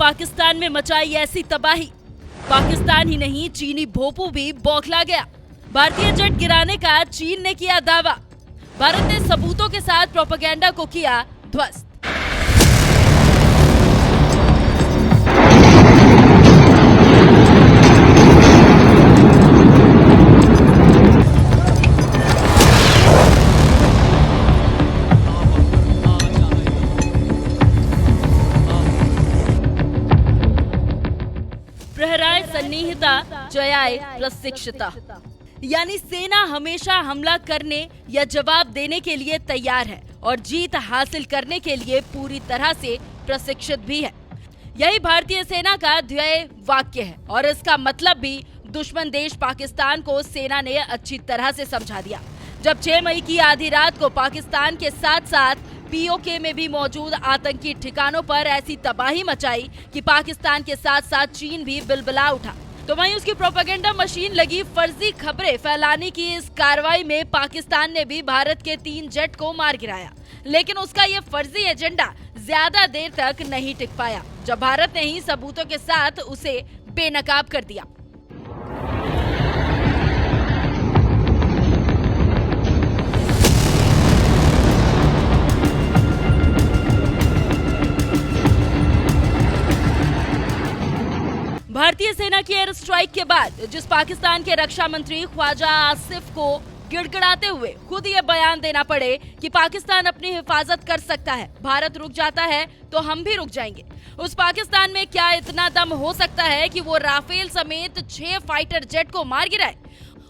पाकिस्तान में मचाई ऐसी तबाही, पाकिस्तान ही नहीं चीनी भोपू भी बौखला गया। भारतीय जेट गिराने का चीन ने किया दावा, भारत ने सबूतों के साथ प्रोपेगेंडा को किया ध्वस्त। प्रहराय सन्निहिता जयाय प्रशिक्षिता, यानी सेना हमेशा हमला करने या जवाब देने के लिए तैयार है और जीत हासिल करने के लिए पूरी तरह से प्रशिक्षित भी है। यही भारतीय सेना का ध्येय वाक्य है और इसका मतलब भी दुश्मन देश पाकिस्तान को सेना ने अच्छी तरह से समझा दिया। जब 6 मई की आधी रात को पाकिस्तान के साथ साथ पीओके में भी मौजूद आतंकी ठिकानों पर ऐसी तबाही मचाई कि पाकिस्तान के साथ साथ चीन भी बिलबिला उठा, तो वहीं उसकी प्रोपेगेंडा मशीन लगी फर्जी खबरें फैलाने की इस कार्रवाई में पाकिस्तान ने भी भारत के 3 जेट को मार गिराया। लेकिन उसका ये फर्जी एजेंडा ज्यादा देर तक नहीं टिक पाया, जब भारत ने ही सबूतों के साथ उसे बेनकाब कर दिया। भारतीय सेना की एयर स्ट्राइक के बाद जिस पाकिस्तान के रक्षा मंत्री ख्वाजा आसिफ को गिड़गिड़ाते हुए खुद ये बयान देना पड़े कि पाकिस्तान अपनी हिफाजत कर सकता है, भारत रुक जाता है तो हम भी रुक जाएंगे, उस पाकिस्तान में क्या इतना दम हो सकता है कि वो राफेल समेत 6 फाइटर जेट को मार गिराए?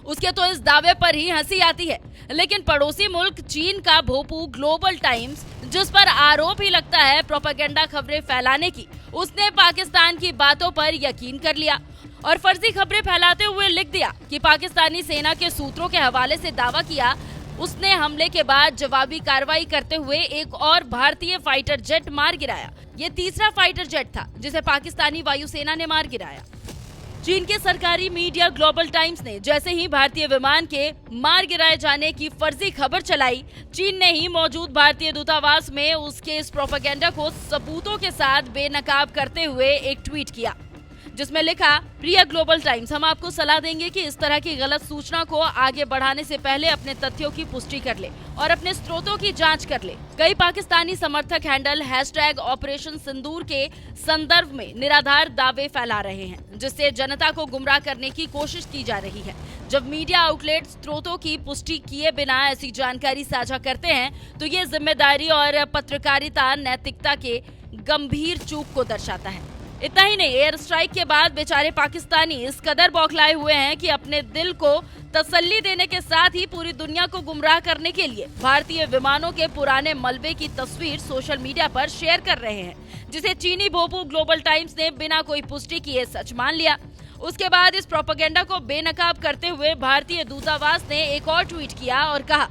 उसके तो इस दावे पर ही हंसी आती है। लेकिन पड़ोसी मुल्क चीन का भोपू ग्लोबल टाइम्स, जिस पर आरोप ही लगता है प्रोपेगेंडा खबरें फैलाने की, उसने पाकिस्तान की बातों पर यकीन कर लिया और फर्जी खबरें फैलाते हुए लिख दिया कि पाकिस्तानी सेना के सूत्रों के हवाले से दावा किया उसने हमले के बाद जवाबी कार्रवाई करते हुए एक और भारतीय फाइटर जेट मार गिराया। ये तीसरा फाइटर जेट था जिसे पाकिस्तानी वायुसेना ने मार गिराया। चीन के सरकारी मीडिया ग्लोबल टाइम्स ने जैसे ही भारतीय विमान के मार गिराए जाने की फर्जी खबर चलाई, चीन ने ही मौजूद भारतीय दूतावास में उसके इस प्रोपेगेंडा को सबूतों के साथ बेनकाब करते हुए एक ट्वीट किया, जिसमें लिखा, प्रिय ग्लोबल टाइम्स, हम आपको सलाह देंगे कि इस तरह की गलत सूचना को आगे बढ़ाने से पहले अपने तथ्यों की पुष्टि कर ले और अपने स्रोतों की जांच कर ले। कई पाकिस्तानी समर्थक हैंडल #ऑपरेशन सिंदूर के संदर्भ में निराधार दावे फैला रहे हैं, जिससे जनता को गुमराह करने की कोशिश की जा रही है। जब मीडिया आउटलेट स्रोतों की पुष्टि किए बिना ऐसी जानकारी साझा करते हैं तो ये जिम्मेदारी और पत्रकारिता नैतिकता के गंभीर चूक को दर्शाता है। इतना ही नहीं, एयर स्ट्राइक के बाद बेचारे पाकिस्तानी इस कदर बौखलाए हुए हैं कि अपने दिल को तसल्ली देने के साथ ही पूरी दुनिया को गुमराह करने के लिए भारतीय विमानों के पुराने मलबे की तस्वीर सोशल मीडिया पर शेयर कर रहे हैं, जिसे चीनी भोपू ग्लोबल टाइम्स ने बिना कोई पुष्टि किए सच मान लिया। उसके बाद इस प्रोपेगेंडा को बेनकाब करते हुए भारतीय दूतावास ने एक और ट्वीट किया और कहा,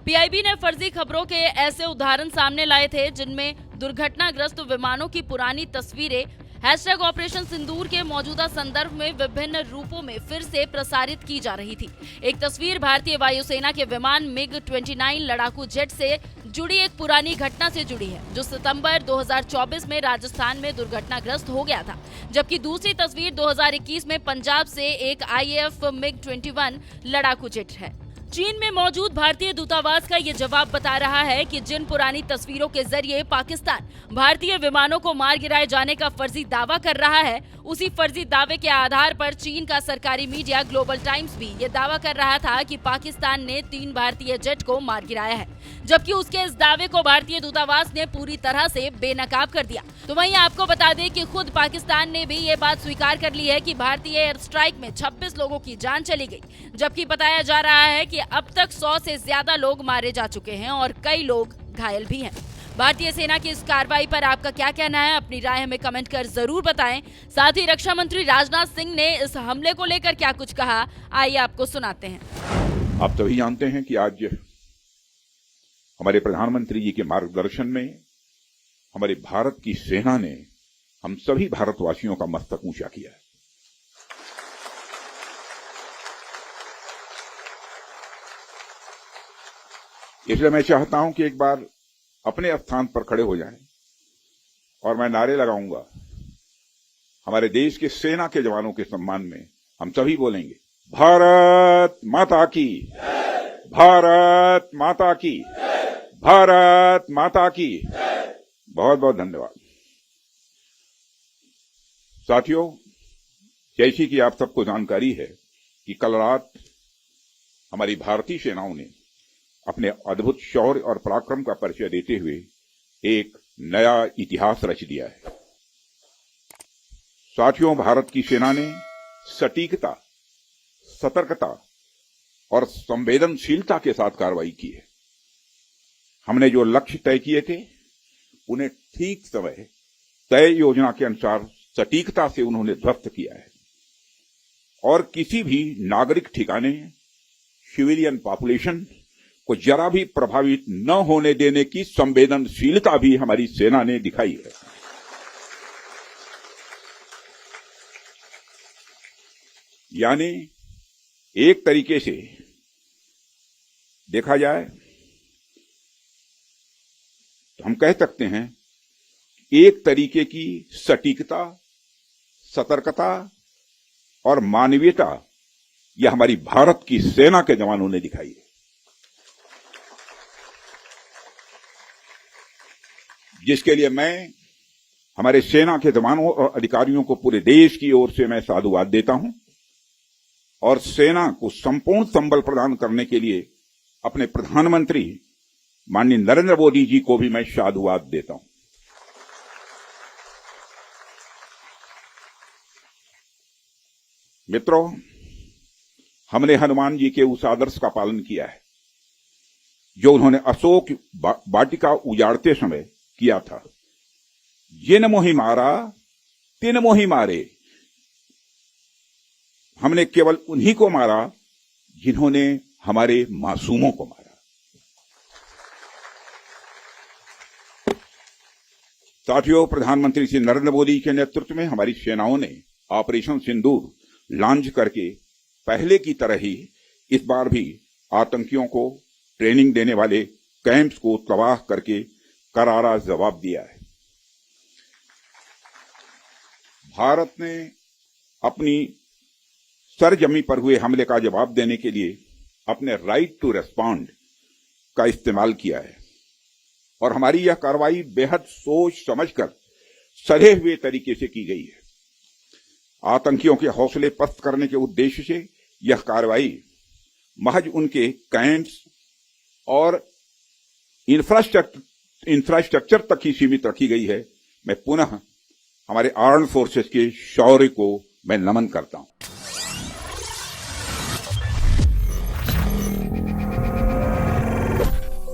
पीआईबी ने फर्जी खबरों के ऐसे उदाहरण सामने लाए थे जिनमें दुर्घटनाग्रस्त विमानों की पुरानी तस्वीरें #ऑपरेशन सिंदूर के मौजूदा संदर्भ में विभिन्न रूपों में फिर से प्रसारित की जा रही थी। एक तस्वीर भारतीय वायुसेना के विमान MiG-29 लड़ाकू जेट से जुड़ी एक पुरानी घटना से जुड़ी है, जो सितंबर 2024 में राजस्थान में दुर्घटनाग्रस्त हो गया था, जबकि दूसरी तस्वीर 2021 में पंजाब से एक IAF MiG-21 लड़ाकू जेट है। चीन में मौजूद भारतीय दूतावास का ये जवाब बता रहा है कि जिन पुरानी तस्वीरों के जरिए पाकिस्तान भारतीय विमानों को मार गिराए जाने का फर्जी दावा कर रहा है, उसी फर्जी दावे के आधार पर चीन का सरकारी मीडिया ग्लोबल टाइम्स भी ये दावा कर रहा था कि पाकिस्तान ने 3 भारतीय जेट को मार गिराया है, जबकि उसके इस दावे को भारतीय दूतावास ने पूरी तरह से बेनकाब कर दिया। तो वहीं आपको बता दें कि खुद पाकिस्तान ने भी ये बात स्वीकार कर ली है कि भारतीय एयर स्ट्राइक में 26 लोगों की जान चली गई, जबकि बताया जा रहा है कि अब तक 100 से ज्यादा लोग मारे जा चुके हैं और कई लोग घायल भी हैं। भारतीय सेना की इस कार्रवाई पर आपका क्या कहना है? अपनी राय हमें कमेंट कर जरूर बताएं। साथ ही रक्षा मंत्री राजनाथ सिंह ने इस हमले को लेकर क्या कुछ कहा, आइए आपको सुनाते हैं। आप सभी जानते हैं कि आज हमारे प्रधानमंत्री जी के मार्गदर्शन में हमारे भारत की सेना ने हम सभी भारतवासियों का मस्तक ऊंचा किया है। इसलिए मैं चाहता हूं कि एक बार अपने स्थान पर खड़े हो जाएं और मैं नारे लगाऊंगा हमारे देश के सेना के जवानों के सम्मान में हम सभी बोलेंगे, भारत माता की, भारत माता की, भारत माता की। बहुत बहुत धन्यवाद। साथियों, जैसी कि आप सबको जानकारी है कि कल रात हमारी भारतीय सेनाओं ने अपने अद्भुत शौर्य और पराक्रम का परिचय देते हुए एक नया इतिहास रच दिया है। साथियों, भारत की सेना ने सटीकता, सतर्कता और संवेदनशीलता के साथ कार्रवाई की है। हमने जो लक्ष्य तय किए थे उन्हें ठीक समय तय योजना के अनुसार सटीकता से उन्होंने ध्वस्त किया है और किसी भी नागरिक ठिकाने, सिविलियन पॉपुलेशन को जरा भी प्रभावित न होने देने की संवेदनशीलता भी हमारी सेना ने दिखाई है। यानी एक तरीके से देखा जाए तो हम कह सकते हैं एक तरीके की सटीकता, सतर्कता और मानवीयता यह हमारी भारत की सेना के जवानों ने दिखाई है, जिसके लिए मैं हमारे सेना के जवानों और अधिकारियों को पूरे देश की ओर से मैं साधुवाद देता हूं और सेना को संपूर्ण संबल प्रदान करने के लिए अपने प्रधानमंत्री माननीय नरेंद्र मोदी जी को भी मैं साधुवाद देता हूं। मित्रों, हमने हनुमान जी के उस आदर्श का पालन किया है जो उन्होंने अशोक वाटिका उजाड़ते समय किया था, जिन मोहि मारा तिन मोहि मारे। हमने केवल उन्हीं को मारा जिन्होंने हमारे मासूमों को मारा। साथियों, प्रधानमंत्री श्री नरेंद्र मोदी के नेतृत्व में हमारी सेनाओं ने ऑपरेशन सिंदूर लॉन्च करके पहले की तरह ही इस बार भी आतंकियों को ट्रेनिंग देने वाले कैंप्स को तबाह करके करारा जवाब दिया है। भारत ने अपनी सरजमी पर हुए हमले का जवाब देने के लिए अपने राइट टू रेस्पॉन्ड का इस्तेमाल किया है और हमारी यह कार्रवाई बेहद सोच समझकर सधे हुए तरीके से की गई है। आतंकियों के हौसले पस्त करने के उद्देश्य से यह कार्रवाई महज उनके कैंप्स और इंफ्रास्ट्रक्चर तक ही सीमित रखी गई है। मैं पुनः हमारे आर्म्ड फोर्सेस के शौर्य को मैं नमन करता हूं।